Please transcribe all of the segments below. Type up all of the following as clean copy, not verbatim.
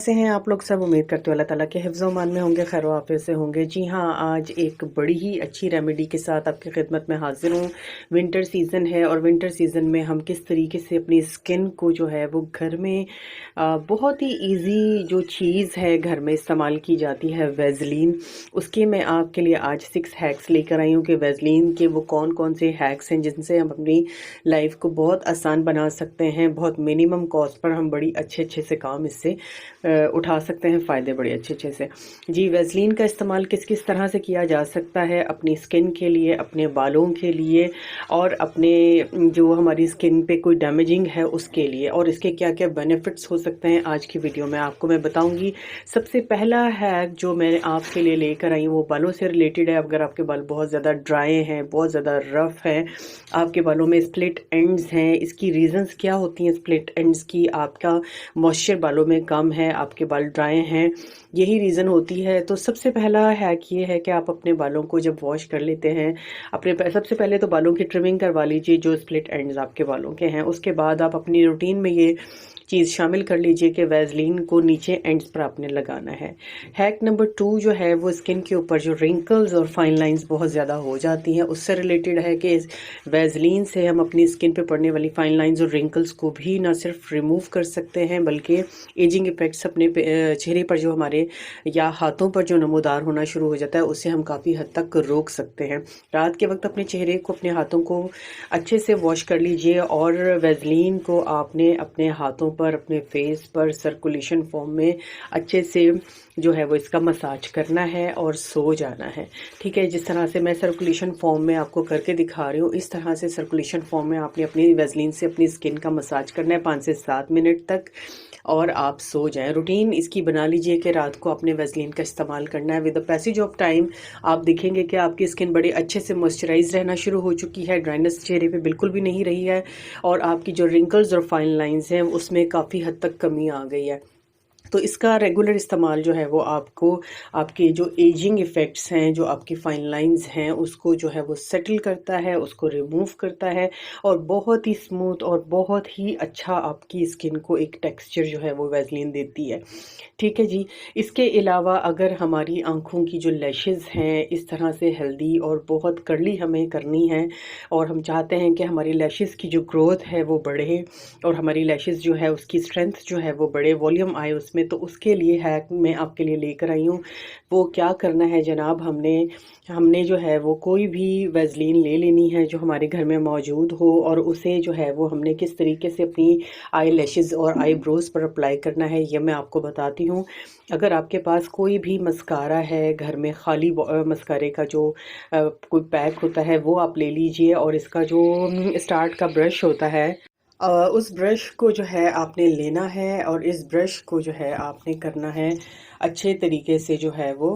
कैसे हैं आप लोग सब। उम्मीद करते हो अल्लाह ताला के हिफ्ज़ व अमान में होंगे, खैर आफियत से होंगे। जी हाँ, आज एक बड़ी ही अच्छी रेमेडी के साथ आपकी खिदमत में हाजिर हूँ। विंटर सीज़न है और विंटर सीज़न में हम किस तरीके से अपनी स्किन को जो है वो घर में बहुत ही इजी जो चीज़ है घर में इस्तेमाल की जाती है, वेज़लीन। उसके मैं आपके लिए आज 6 हैक्स लेकर आई हूँ कि वेज़लीन के वो कौन कौन से हैक्स हैं जिनसे हम अपनी लाइफ को बहुत आसान बना सकते हैं। बहुत मिनिमम कॉस्ट पर हम बड़ी अच्छे अच्छे से काम इससे उठा सकते हैं, फ़ायदे बड़े अच्छे अच्छे से। जी, वैसलीन का इस्तेमाल किस किस तरह से किया जा सकता है अपनी स्किन के लिए, अपने बालों के लिए और अपने जो हमारी स्किन पे कोई डैमेजिंग है उसके लिए, और इसके क्या क्या बेनिफिट्स हो सकते हैं आज की वीडियो में आपको मैं बताऊंगी। सबसे पहला हैक जो मैं आपके लिए लेकर आई हूँ वो बालों से रिलेटेड है। अगर आपके बाल बहुत ज़्यादा ड्राई हैं, बहुत ज़्यादा रफ़ हैं, आपके बालों में स्प्लिट एंड्स हैं, इसकी रीज़न्स क्या होती हैं स्प्लिट एंड्स की? आपका मॉइस्चर बालों में कम है, आपके बाल ड्राई हैं, यही रीज़न होती है। तो सबसे पहला हैक ये है कि आप अपने बालों को जब वॉश कर लेते हैं, सबसे पहले तो बालों की ट्रिमिंग करवा लीजिए जो स्प्लिट एंड्स आपके बालों के हैं। उसके बाद आप अपनी रूटीन में ये चीज़ शामिल कर लीजिए कि वैसलीन को नीचे एंड्स पर आपने लगाना है। हैक नंबर 2 जो है वो स्किन के ऊपर जो रिंकल्स और फाइन लाइंस बहुत ज़्यादा हो जाती हैं उससे रिलेटेड है कि वैसलीन से हम अपनी स्किन पे पड़ने वाली फाइन लाइंस और रिंकल्स को भी ना सिर्फ रिमूव कर सकते हैं बल्कि एजिंग इफेक्ट्स अपने चेहरे पर जो हमारे या हाथों पर जो नमूदार होना शुरू हो जाता है उससे हम काफ़ी हद तक रोक सकते हैं। रात के वक्त अपने चेहरे को, अपने हाथों को अच्छे से वॉश कर लीजिए और वैसलीन को आपने अपने हाथों पर, अपने फेस पर सर्कुलेशन फॉर्म में अच्छे से जो है वो इसका मसाज करना है और सो जाना है। ठीक है, जिस तरह से मैं सर्कुलेशन फॉर्म में आपको करके दिखा रही हूँ इस तरह से सर्कुलेशन फॉर्म में आपने अपनी वैसलीन से अपनी स्किन का मसाज करना है 5 से 7 मिनट तक और आप सो जाएं। रूटीन इसकी बना लीजिए कि रात को आपने वैसलीन का इस्तेमाल करना है। With the passage of time आप देखेंगे कि आपकी स्किन बड़े अच्छे से मॉइस्चराइज रहना शुरू हो चुकी है, ड्राइनेस चेहरे पे बिल्कुल भी नहीं रही है और आपकी जो रिंकल्स और फाइन लाइंस हैं उसमें काफ़ी हद तक कमी आ गई है। तो इसका रेगुलर इस्तेमाल जो है वो आपको आपके जो एजिंग इफ़ेक्ट्स हैं, जो आपकी फाइन लाइंस हैं उसको जो है वो सेटल करता है, उसको रिमूव करता है और बहुत ही स्मूथ और बहुत ही अच्छा आपकी स्किन को एक टेक्सचर जो है वो वैसलीन देती है। ठीक है जी। इसके अलावा अगर हमारी आँखों की जो लैशेज़ हैं इस तरह से हेल्दी और बहुत कर्ली हमें करनी है और हम चाहते हैं कि हमारी लैशेज़ की जो ग्रोथ है वो बढ़े और हमारी लैशेज़ जो है उसकी स्ट्रेंथ जो है वो बढ़े, वॉल्यूम आए उसमें, तो उसके लिए हैक मैं आपके लिए लेकर आई हूँ। वो क्या करना है जनाब, हमने हमने जो है वो कोई भी वैसलीन ले लेनी है जो हमारे घर में मौजूद हो और उसे जो है वो हमने किस तरीके से अपनी आई लैशेज़ और आईब्रोज़ पर अप्लाई करना है ये मैं आपको बताती हूँ। अगर आपके पास कोई भी मस्कारा है घर में, खाली मस्कारे का जो कोई पैक होता है वो आप ले लीजिए और इसका जो स्टार्ट का ब्रश होता है उस ब्रश को जो है आपने लेना है और इस ब्रश को जो है आपने करना है अच्छे तरीके से जो है वो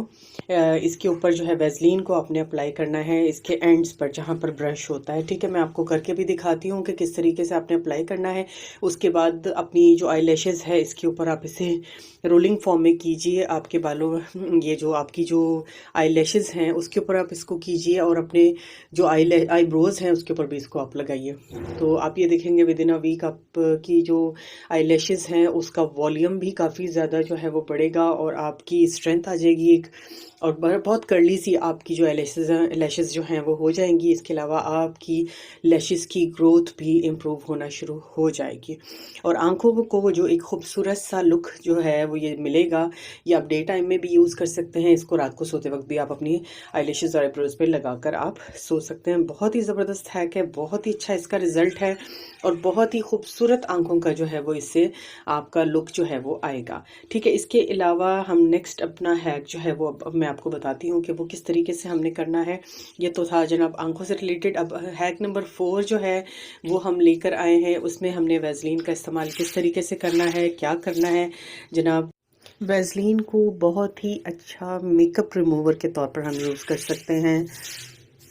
इसके ऊपर जो है वैसलीन को आपने अप्लाई करना है इसके एंड्स पर जहाँ पर ब्रश होता है। ठीक है, मैं आपको करके भी दिखाती हूँ कि किस तरीके से आपने अप्लाई करना है। उसके बाद अपनी जो आई लैशेज़ है इसके ऊपर आप इसे रोलिंग फॉर्म में कीजिए। आपके बालों ये जो आपकी जो आई लैशेज़ हैं उसके ऊपर आप इसको कीजिए और अपने जो आईब्रोज़ हैं उसके ऊपर भी इसको आप लगाइए। तो आप ये देखेंगे विद इन अ वीक आपकी जो आई लैशेज़ हैं उसका वॉल्यूम भी काफ़ी ज़्यादा जो है वो बढ़ेगा और आपकी स्ट्रेंथ आ जाएगी एक, और बहुत कर्ली सी आपकी जो लैशेज़ जो हैं वो हो जाएंगी। इसके अलावा आपकी लैशेज़ की ग्रोथ भी इम्प्रूव होना शुरू हो जाएगी और आंखों को वो जो एक खूबसूरत सा लुक जो है वो ये मिलेगा। ये आप डे टाइम में भी यूज़ कर सकते हैं, इसको रात को सोते वक्त भी आप अपनी आई लैशेज़ और आईब्रोज पे लगाकर आप सो सकते हैं। बहुत ही ज़बरदस्त हैक है, बहुत ही अच्छा इसका रिज़ल्ट है और बहुत ही खूबसूरत आंखों का जो है वो इससे आपका लुक जो है वो आएगा। ठीक है, इसके अलावा हम नेक्स्ट अपना हैक जो है वो अब मैं आपको बताती हूँ कि वो किस तरीके से हमने करना है। ये तो था जनाब आंखों से रिलेटेड। अब हैक नंबर 4 जो है वो हम लेकर आए हैं, उसमें हमने वैसलीन का इस्तेमाल किस तरीके से करना है, क्या करना है जनाब। वैसलीन को बहुत ही अच्छा मेकअप रिमूवर के तौर पर हम यूज़ कर सकते हैं।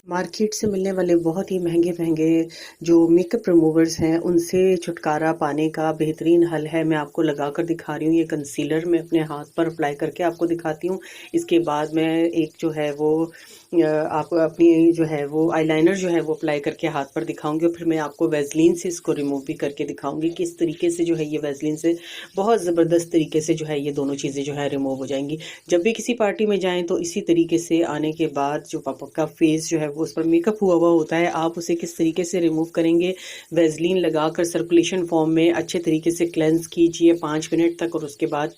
मार्केट से मिलने वाले बहुत ही महंगे-महंगे जो मेकअप रिमूवर्स हैं, उनसे छुटकारा पाने का बेहतरीन हल है। मैं आपको लगाकर दिखा रही हूँ, ये कंसीलर मैं अपने हाथ पर अप्लाई करके आपको दिखाती हूँ। इसके बाद मैं एक जो है वो आपको अपनी जो है वो आईलाइनर जो है वो अप्लाई करके हाथ पर दिखाऊँगी, और फिर मैं आपको वैज़लीन से इसको रिमूव भी करके दिखाऊँगी, किस तरीके से जो है ये वैज़लीन से बहुत ज़बरदस्त तरीके से जो है ये दोनों चीज़ें जो है रिमूव हो जाएँगी। जब भी किसी पार्टी में जाएँ तो इसी तरीके से आने के बाद जो पापा का फेस जो है वो उस पर मेकअप हुआ हुआ होता है, आप उसे किस तरीके से रिमूव करेंगे, वैज़लीन लगाकर सर्कुलेशन फॉर्म में अच्छे तरीके से क्लेंज़ कीजिए 5 मिनट तक, और उसके बाद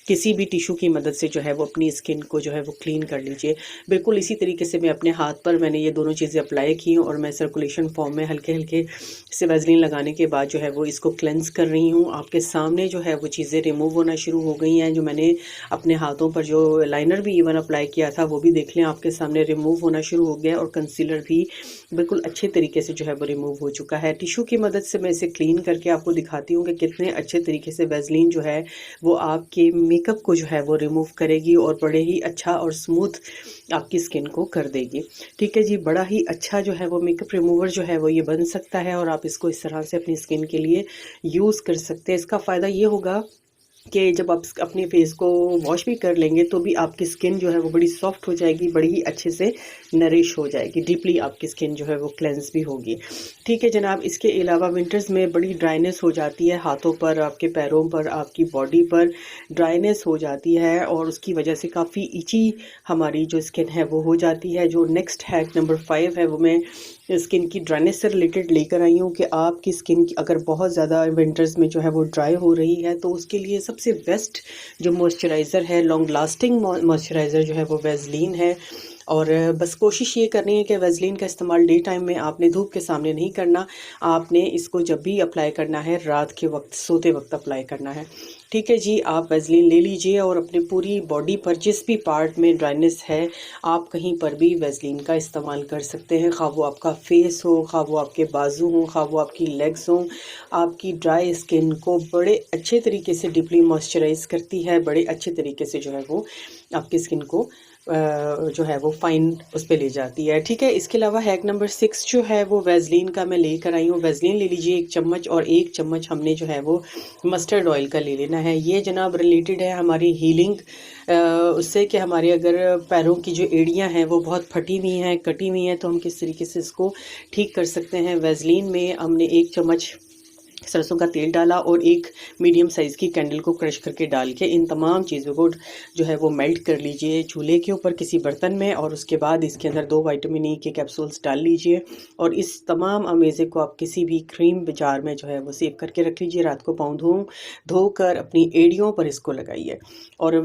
किसी भी टिश्यू की मदद से जो है वो अपनी स्किन को जो है वो क्लीन कर लीजिए। बिल्कुल इसी तरीके से मैं अपने हाथ पर मैंने ये दोनों चीज़ें अप्लाई की हैं, और मैं सर्कुलेशन फॉर्म में हल्के-हल्के से वैज़लीन लगाने के बाद जो है वो इसको क्लेंज़ कर रही हूँ। आपके सामने जो है वो चीज़ें रिमूव होना शुरू हो गई हैं। जो मैंने अपने हाथों पर जो लाइनर भी इवन अप्लाई किया था वो भी देख लें आपके सामने रिमूव होना शुरू हो गया है, और कंसीलर भी बिल्कुल अच्छे तरीके से जो है वो रिमूव हो चुका है। टिश्यू की मदद से मैं इसे क्लीन करके आपको दिखाती हूँ कि कितने अच्छे तरीके से वैज़लीन जो है वो आपके मेकअप को जो है वो रिमूव करेगी, और बड़े ही अच्छा और स्मूथ आपकी स्किन को कर देगी। ठीक है जी, बड़ा ही अच्छा जो है वो मेकअप रिमूवर जो है वो ये बन सकता है, और आप इसको इस तरह से अपनी स्किन के लिए यूज़ कर सकते हैं। इसका फ़ायदा ये होगा कि जब आप अपने फेस को वॉश भी कर लेंगे तो भी आपकी स्किन जो है वो बड़ी सॉफ्ट हो जाएगी, बड़ी ही अच्छे से नरिश हो जाएगी, डीपली आपकी स्किन जो है वो क्लेंस भी होगी। ठीक है जनाब, इसके अलावा विंटर्स में बड़ी ड्राइनेस हो जाती है, हाथों पर, आपके पैरों पर, आपकी बॉडी पर ड्राइनेस हो जाती है, और उसकी वजह से काफ़ी इची हमारी जो स्किन है वो हो जाती है। जो नेक्स्ट हैक नंबर 5 है वो मैं स्किन की ड्राइनेस से रिलेटेड लेकर आई हूँ कि आपकी स्किन की अगर बहुत ज़्यादा विंटर्स में जो है वो ड्राई हो रही है, तो उसके लिए सबसे बेस्ट जो मॉइस्चराइज़र है, लॉन्ग लास्टिंग मॉइस्चराइज़र जो है वो वैज़लीन है। और बस कोशिश ये करनी है कि वैज़लीन का इस्तेमाल डे टाइम में आपने धूप के सामने नहीं करना, आपने इसको जब भी अप्लाई करना है रात के वक्त, सोते वक्त अप्लाई करना है। ठीक है जी, आप वैज़लीन ले लीजिए और अपनी पूरी बॉडी पर जिस भी पार्ट में ड्राइनेस है, आप कहीं पर भी वैज़लीन का इस्तेमाल कर सकते हैं, खा वो आपका फेस हो, खा वो आपके बाजू हों, खा वो आपकी लेग्स हों। आपकी ड्राई स्किन को बड़े अच्छे तरीके से डीपली मॉइस्चराइज़ करती है, बड़े अच्छे तरीके से जो है वो आपकी स्किन को जो है वो फाइन उस पे ले जाती है। ठीक है, इसके अलावा हैक नंबर 6 जो है वो वैज़लीन का मैं लेकर आई हूँ। वैज़लीन ले लीजिए 1 चम्मच, और 1 चम्मच हमने जो है वो मस्टर्ड ऑयल का ले लेना है। ये जनाब रिलेटेड है हमारी हीलिंग उससे, कि हमारे अगर पैरों की जो एड़ियाँ हैं वो बहुत फटी हुई हैं, कटी हुई हैं, तो हम किस तरीके से इसको ठीक कर सकते हैं। वैज़लीन में हमने 1 चम्मच सरसों का तेल डाला, और एक मीडियम साइज़ की कैंडल को क्रश करके डाल के इन तमाम चीज़ों को जो है वो मेल्ट कर लीजिए चूल्हे के ऊपर किसी बर्तन में, और उसके बाद इसके अंदर 2 विटामिन ई के कैप्सूल्स डाल लीजिए, और इस तमाम अमेज़े को आप किसी भी क्रीम जार में जो है वो सेव करके रख लीजिए। रात को पाँव धोकर अपनी एड़ियों पर इसको लगाइए, और